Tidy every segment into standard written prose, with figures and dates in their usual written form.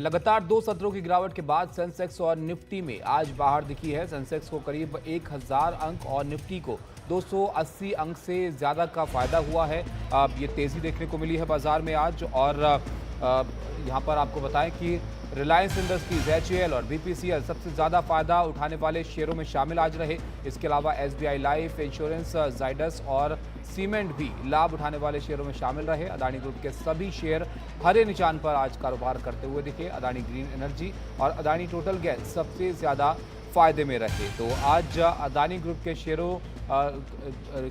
लगातार दो सत्रों की गिरावट के बाद सेंसेक्स और निफ्टी में आज बाहर दिखी है। सेंसेक्स को करीब 1000 अंक और निफ्टी को 280 अंक से ज़्यादा का फायदा हुआ है। अब ये तेज़ी देखने को मिली है बाजार में आज। और यहाँ पर आपको बताएं कि रिलायंस इंडस्ट्रीज, एचएएल और बीपीसीएल सबसे ज़्यादा फायदा उठाने वाले शेयरों में शामिल आज रहे। इसके अलावा एसबीआई लाइफ इंश्योरेंस, जाइडस और सीमेंट भी लाभ उठाने वाले शेयरों में शामिल रहे। अदानी ग्रुप के सभी शेयर हरे निशान पर आज कारोबार करते हुए दिखे। अदानी ग्रीन एनर्जी और अदानी टोटल गैस सबसे ज़्यादा फायदे में रहे। तो आज अदानी ग्रुप के शेयरों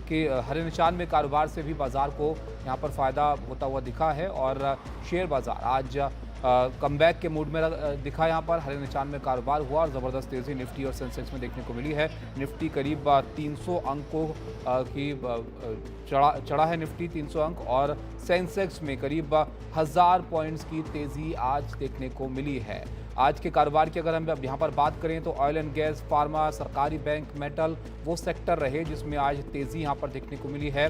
के हरे निशान में कारोबार से भी बाजार को यहाँ पर फायदा होता हुआ दिखा है। और शेयर बाजार आज कमबैक के मूड में दिखा। यहाँ पर हरे निशान में कारोबार हुआ और ज़बरदस्त तेज़ी निफ्टी और सेंसेक्स में देखने को मिली है। निफ्टी करीब 300 अंकों की चढ़ा है निफ्टी 300 अंक, और सेंसेक्स में करीब 1000 पॉइंट्स की तेज़ी आज देखने को मिली है। आज के कारोबार की अगर हम अब यहाँ पर बात करें तो ऑयल एंड गैस, फार्मा, सरकारी बैंक, मेटल वो सेक्टर रहे जिसमें आज तेज़ी यहाँ पर देखने को मिली है।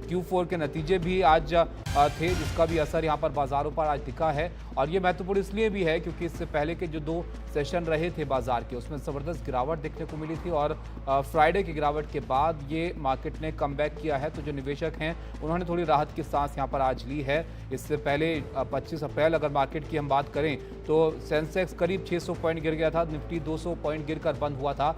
Q4 के नतीजे भी आज थे, जिसका भी असर यहाँ पर बाजारों पर आज दिखा है। और ये महत्वपूर्ण इसलिए भी है क्योंकि इससे पहले के जो दो सेशन रहे थे बाजार के, उसमें ज़बरदस्त गिरावट देखने को मिली थी। और फ्राइडे की गिरावट के बाद ये मार्केट ने कमबैक किया है। तो जो निवेशक हैं उन्होंने थोड़ी राहत की सांस यहाँ पर आज ली है। इससे पहले 25 अप्रैल अगर मार्केट की हम बात करें तो सेंसेक्स करीब 600 पॉइंट गिर गया था, निफ्टी 200 पॉइंट गिरकर बंद हुआ था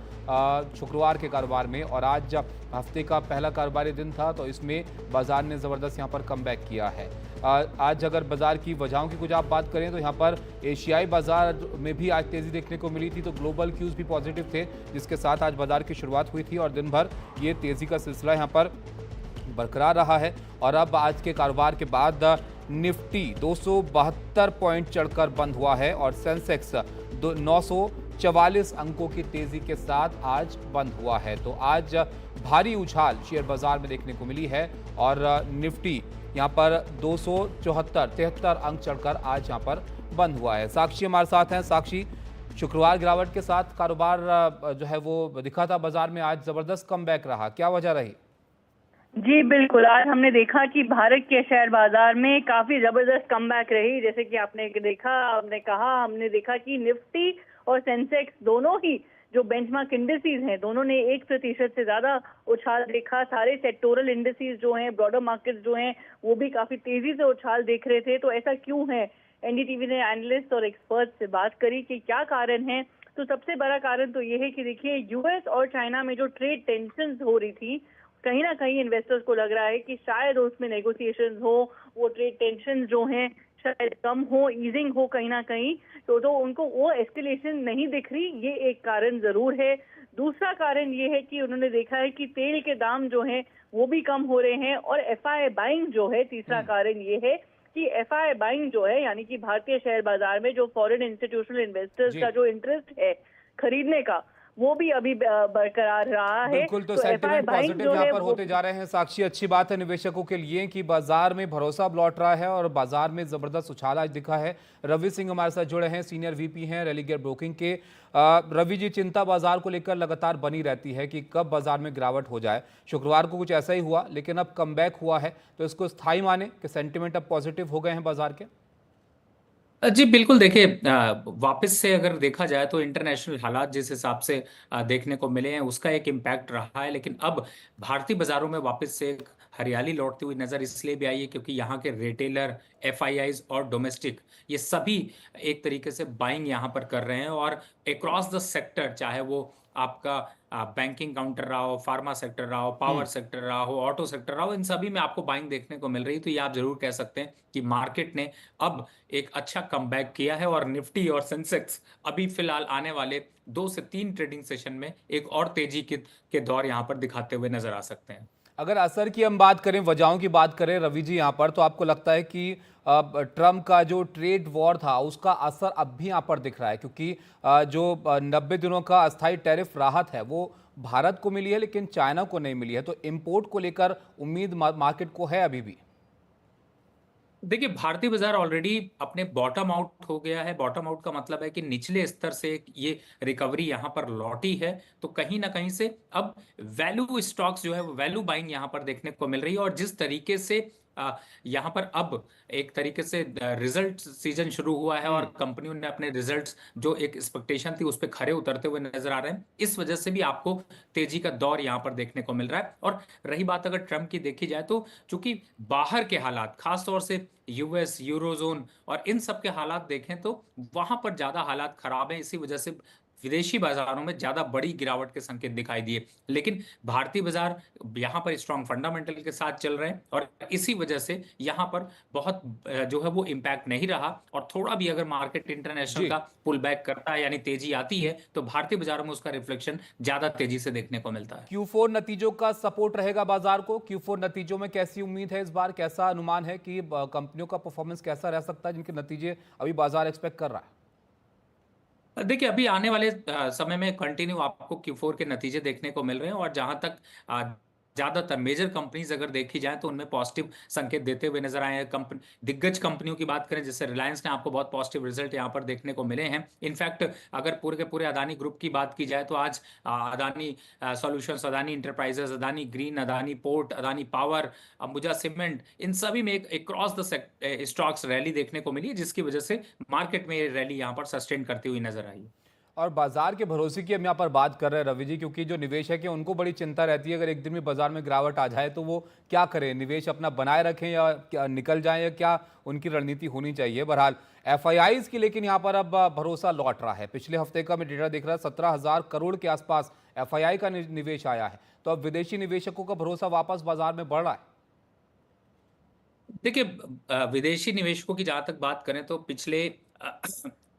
शुक्रवार के कारोबार में। और आज हफ्ते का पहला कारोबारी दिन था, तो इसमें बाजार ने ज़बरदस्त यहाँ पर कमबैक किया है। आज अगर बाजार की वजहों की कुछ आप बात करें तो यहाँ पर एशियाई बाजार में भी आज तेज़ी देखने को मिली थी। तो ग्लोबल क्यूज भी पॉजिटिव थे, जिसके साथ आज बाजार की शुरुआत हुई थी और दिन भर ये तेज़ी का सिलसिला यहाँ पर बरकरार रहा है। और अब आज के कारोबार के बाद निफ्टी 272 पॉइंट चढ़कर बंद हुआ है और सेंसेक्स 944 अंकों की तेजी के साथ आज बंद हुआ है। तो आज भारी उछाल शेयर बाजार में देखने को मिली है और निफ्टी यहाँ पर 273 अंक चढ़कर आज यहाँ पर बंद हुआ है। साक्षी हमारे साथ हैं। साक्षी, शुक्रवार गिरावट के साथ कारोबार जो है वो दिखा था बाजार में, आज जबरदस्त कमबैक रहा, क्या वजह रही? जी बिल्कुल, आज हमने देखा कि भारत के शेयर बाजार में काफी जबरदस्त कमबैक रही। जैसे कि आपने कहा, हमने देखा कि निफ्टी और सेंसेक्स दोनों ही जो बेंचमार्क इंडिसेस हैं, दोनों ने 1% से ज्यादा उछाल देखा। सारे सेक्टोरल इंडिसेस जो हैं, ब्रॉडर मार्केट्स जो हैं, वो भी काफी तेजी से उछाल देख रहे थे। तो ऐसा क्यों है? एनडीटीवी ने एनालिस्ट और एक्सपर्ट से बात करी कि क्या कारण है। तो सबसे बड़ा कारण तो ये है कि देखिए, यूएस और चाइना में जो ट्रेड टेंशन हो रही थी, कहीं ना कहीं इन्वेस्टर्स को लग रहा है कि शायद उसमें नेगोशिएशंस हो, वो ट्रेड टेंशन जो हैं शायद कम हो, ईजिंग हो कहीं ना कहीं। तो उनको वो एस्केलेशन नहीं दिख रही, ये एक कारण जरूर है। दूसरा कारण ये है कि उन्होंने देखा है कि तेल के दाम जो हैं वो भी कम हो रहे हैं। और एफआई बाइंग जो है, तीसरा कारण ये है कि एफआई बाइंग जो है, यानी कि भारतीय शेयर बाजार में जो फॉरेन इंस्टीट्यूशनल इन्वेस्टर्स का जो इंटरेस्ट है खरीदने का, वो भी अभी बरकरार रहा है। बिल्कुल, तो सेंटिमेंट पॉजिटिव यहाँ पर होते जा रहे हैं। साक्षी, अच्छी बात है निवेशकों के लिए कि बाजार में भरोसा लौट रहा है और बाजार में जबरदस्त उछाल आज दिखा है। रवि सिंह हमारे साथ जुड़े हैं, सीनियर वीपी हैं रेलिगेयर ब्रोकिंग के। रवि जी, चिंता बाजार को लेकर लगातार बनी रहती है कि कब बाजार में गिरावट हो जाए। शुक्रवार को कुछ ऐसा ही हुआ, लेकिन अब कमबैक हुआ है, तो इसको स्थायी माने कि सेंटिमेंट अब पॉजिटिव हो गए हैं बाजार के? जी बिल्कुल, देखिए वापस से अगर देखा जाए तो इंटरनेशनल हालात जिस हिसाब से देखने को मिले हैं उसका एक इम्पैक्ट रहा है। लेकिन अब भारतीय बाजारों में वापस से एक हरियाली लौटती हुई नजर इसलिए भी आई है क्योंकि यहाँ के रिटेलर, एफआईआईज और डोमेस्टिक ये सभी एक तरीके से बाइंग यहाँ पर कर रहे हैं। और अक्रॉस द सेक्टर, चाहे वो आपका बैंकिंग काउंटर रहा हो, फार्मा सेक्टर रहा हो, पावर सेक्टर रहा हो, ऑटो सेक्टर रहा हो, इन सभी में आपको बाइंग देखने को मिल रही है। तो ये आप जरूर कह सकते हैं कि मार्केट ने अब एक अच्छा कमबैक किया है और निफ्टी और सेंसेक्स अभी फिलहाल आने वाले 2 से 3 ट्रेडिंग सेशन में एक और तेजी के दौर यहां पर दिखाते हुए नजर आ सकते हैं। अगर असर की हम बात करें, वजहों की बात करें रवि जी यहाँ पर, तो आपको लगता है कि ट्रम्प का जो ट्रेड वॉर था उसका असर अब भी यहाँ पर दिख रहा है? क्योंकि जो 90 दिनों का अस्थायी टैरिफ राहत है वो भारत को मिली है लेकिन चाइना को नहीं मिली है। तो इंपोर्ट को लेकर उम्मीद मार्केट को है अभी भी? देखिए, भारतीय बाजार ऑलरेडी अपने बॉटम आउट हो गया है। बॉटम आउट का मतलब है कि निचले स्तर से ये रिकवरी यहाँ पर लौटी है। तो कहीं ना कहीं से अब वैल्यू स्टॉक्स जो है वो वैल्यू बाइंग यहाँ पर देखने को मिल रही है। और जिस तरीके से यहाँ पर अब एक तरीके से रिजल्ट सीजन शुरू हुआ है और कंपनियों ने अपने रिजल्ट्स जो एक एक्सपेक्टेशन थी उस पर खरे उतरते हुए नजर आ रहे हैं। इस वजह से भी आपको तेजी का दौर यहाँ पर देखने को मिल रहा है। और रही बात अगर ट्रम्प की देखी जाए तो चूंकि बाहर के हालात खासतौर से यूएस यूरोजोन और इन सब के हालात देखें तो वहां पर ज्यादा हालात खराब हैं, इसी वजह से विदेशी बाजारों में ज्यादा बड़ी गिरावट के संकेत दिखाई दिए। लेकिन भारतीय बाजार यहाँ पर स्ट्रॉन्ग फंडामेंटल के साथ चल रहे हैं और इसी वजह से यहाँ पर बहुत जो है वो इम्पैक्ट नहीं रहा। और थोड़ा भी अगर मार्केट इंटरनेशनल जी। का पुल बैक करता है यानी तेजी आती है तो भारतीय बाजारों में उसका रिफ्लेक्शन ज्यादा तेजी से देखने को मिलता है। Q4 नतीजों का सपोर्ट रहेगा बाजार को। Q4 नतीजों में कैसी उम्मीद है इस बार, कैसा अनुमान है कि कंपनियों का परफॉर्मेंस कैसा रह सकता है जिनके नतीजे अभी बाजार एक्सपेक्ट कर रहा है? देखिए अभी आने वाले समय में कंटिन्यू आपको Q4 के नतीजे देखने को मिल रहे हैं और जहां तक ज्यादातर मेजर कंपनीज अगर देखी जाए तो उनमें पॉजिटिव संकेत देते हुए नजर आए हैं। कंपनी दिग्गज कंपनियों की बात करें जैसे रिलायंस ने आपको बहुत पॉजिटिव रिजल्ट यहां पर देखने को मिले हैं। इनफैक्ट अगर पूरे के पूरे अदानी ग्रुप की बात की जाए तो आज Adani solutions, Adani enterprises, Adani green, Adani port, Adani power, Ambuja cement, इन सभी में एक क्रॉस द स्टॉक्स रैली देखने को मिली जिसकी वजह से मार्केट में ये रैली यहाँ पर सस्टेन करती हुई नजर आई। और बाजार के भरोसे की हम यहाँ पर बात कर रहे हैं रवि जी, क्योंकि जो निवेशक है उनको बड़ी चिंता रहती है अगर एक दिन में बाजार में गिरावट आ जाए तो वो क्या करें, निवेश अपना बनाए रखें या क्या निकल जाएं, या क्या उनकी रणनीति होनी चाहिए। बहरहाल एफआईआईज की लेकिन यहाँ पर अब भरोसा लौट रहा है। पिछले हफ्ते का मैं डेटा देख रहा है 17,000 करोड़ के आसपास एफआईआई का निवेश आया है, तो अब विदेशी निवेशकों का भरोसा वापस बाजार में बढ़ रहा है। देखिए विदेशी निवेशकों की जहां तक बात करें तो पिछले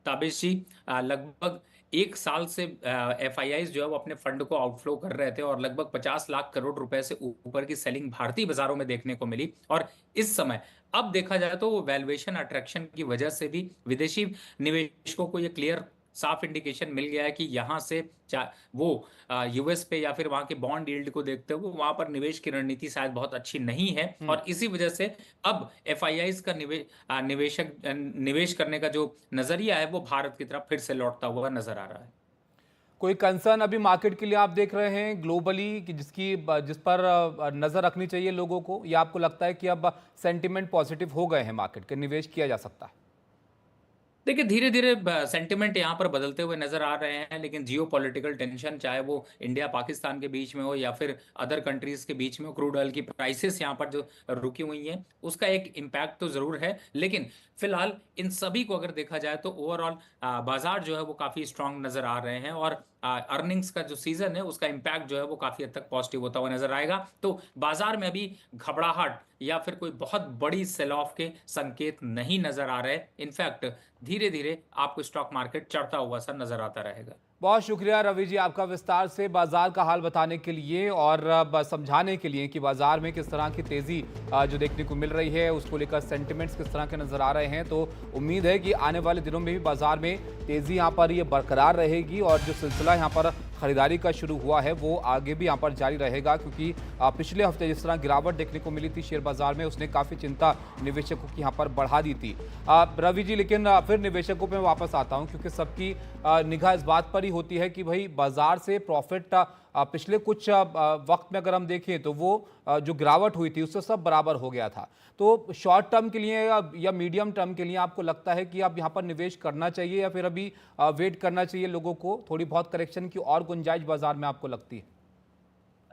ताबिश जी लगभग एक साल से एफआईआईज जो है वो अपने फंड को आउटफ्लो कर रहे थे और लगभग 50 लाख करोड़ रुपए से ऊपर की सेलिंग भारतीय बाजारों में देखने को मिली। और इस समय अब देखा जाए तो वैल्यूएशन अट्रैक्शन की वजह से भी विदेशी निवेशकों को ये क्लियर साफ इंडिकेशन मिल गया है कि यहाँ से वो यूएस पे या फिर वहां के बॉन्ड यील्ड को देखते हुए वहां पर निवेश की रणनीति शायद बहुत अच्छी नहीं है। और इसी वजह से अब एफआईआईज का निवेश करने का जो नजरिया है वो भारत की तरफ फिर से लौटता हुआ नजर आ रहा है। कोई कंसर्न अभी मार्केट के लिए आप देख रहे हैं ग्लोबली कि जिस पर नजर रखनी चाहिए लोगों को, या आपको लगता है कि अब सेंटिमेंट पॉजिटिव हो गए हैं, मार्केट के निवेश किया जा सकता है? देखिए धीरे धीरे सेंटिमेंट यहाँ पर बदलते हुए नजर आ रहे हैं, लेकिन जियो पॉलिटिकल टेंशन चाहे वो इंडिया पाकिस्तान के बीच में हो या फिर अदर कंट्रीज के बीच में हो, क्रूड ऑयल की प्राइसेस यहाँ पर जो रुकी हुई हैं उसका एक इम्पैक्ट तो जरूर है। लेकिन फिलहाल इन सभी को अगर देखा जाए तो ओवरऑल बाजार जो है वो काफी स्ट्रांग नजर आ रहे हैं और अर्निंग्स का जो सीजन है उसका इम्पैक्ट जो है वो काफी हद तक पॉजिटिव होता हुआ नजर आएगा। तो बाजार में अभी घबराहट या फिर कोई बहुत बड़ी सेल ऑफ के संकेत नहीं नजर आ रहे। इनफैक्ट धीरे धीरे आपको स्टॉक मार्केट चढ़ता हुआ सा नजर आता रहेगा। बहुत शुक्रिया रवि जी आपका विस्तार से बाजार का हाल बताने के लिए और समझाने के लिए कि बाजार में किस तरह की तेजी जो देखने को मिल रही है, उसको लेकर सेंटिमेंट्स किस तरह के नजर आ रहे हैं। तो उम्मीद है कि आने वाले दिनों में भी बाजार में तेजी यहाँ पर ये बरकरार रहेगी और जो सिलसिला यहाँ पर खरीदारी का शुरू हुआ है वो आगे भी यहाँ पर जारी रहेगा, क्योंकि पिछले हफ्ते जिस तरह गिरावट देखने को मिली थी शेयर बाजार में उसने काफ़ी चिंता निवेशकों की यहाँ पर बढ़ा दी थी। रवि जी, लेकिन फिर निवेशकों पे वापस आता हूँ क्योंकि सबकी निगाह इस बात पर ही होती है कि भाई बाजार से प्रॉफिट पिछले कुछ वक्त में अगर हम देखें तो वो जो गिरावट हुई थी उससे सब बराबर हो गया था। तो शॉर्ट टर्म के लिए या मीडियम टर्म के लिए आपको लगता है कि आप यहाँ पर निवेश करना चाहिए या फिर अभी वेट करना चाहिए, लोगों को थोड़ी बहुत करेक्शन की और गुंजाइश बाजार में आपको लगती है?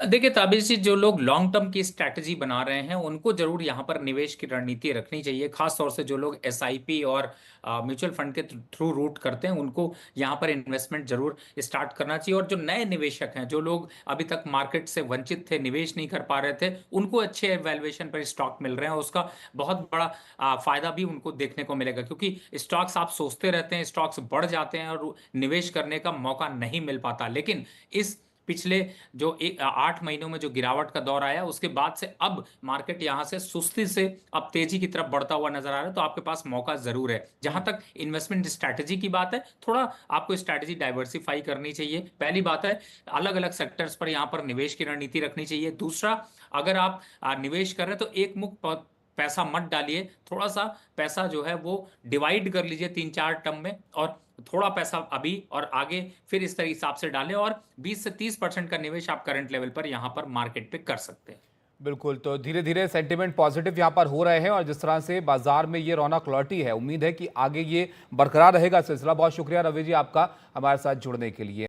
देखिए ताबिश जी, जो लोग लॉन्ग टर्म की स्ट्रैटेजी बना रहे हैं उनको जरूर यहाँ पर निवेश की रणनीति रखनी चाहिए। खास तौर से जो लोग एसआईपी और म्यूचुअल फंड के थ्रू रूट करते हैं उनको यहाँ पर इन्वेस्टमेंट जरूर स्टार्ट करना चाहिए। और जो नए निवेशक हैं, जो लोग अभी तक मार्केट से वंचित थे, निवेश नहीं कर पा रहे थे, उनको अच्छे वैल्यूएशन पर स्टॉक मिल रहे हैं। उसका बहुत बड़ा फायदा भी उनको देखने को मिलेगा, क्योंकि स्टॉक्स आप सोचते रहते हैं, स्टॉक्स बढ़ जाते हैं और निवेश करने का मौका नहीं मिल पाता। लेकिन इस पिछले जो 8 महीनों में जो गिरावट का दौर आया उसके बाद से अब मार्केट यहां से सुस्ती से अब तेजी की तरफ बढ़ता हुआ नजर आ रहा है। तो आपके पास मौका जरूर है। जहां तक इन्वेस्टमेंट स्ट्रैटेजी की बात है, थोड़ा आपको स्ट्रैटेजी डाइवर्सिफाई करनी चाहिए। पहली बात है, अलग अलग सेक्टर्स पर यहां पर निवेश की रणनीति रखनी चाहिए। दूसरा, अगर आप निवेश कर रहे हैं तो एक मुक्त पैसा मत डालिए, थोड़ा सा पैसा जो है वो डिवाइड कर लीजिए 3-4 टर्म में और थोड़ा पैसा अभी और आगे फिर इस तरह हिसाब से डालें और 20 से 30% का निवेश आप करंट लेवल पर यहां पर मार्केट पे कर सकते हैं। बिल्कुल, तो धीरे धीरे सेंटिमेंट पॉजिटिव यहाँ पर हो रहे हैं और जिस तरह से बाजार में ये रौनक लौटी है, उम्मीद है कि आगे ये बरकरार रहेगा सिलसिला। बहुत शुक्रिया रवि जी आपका हमारे साथ जुड़ने के लिए।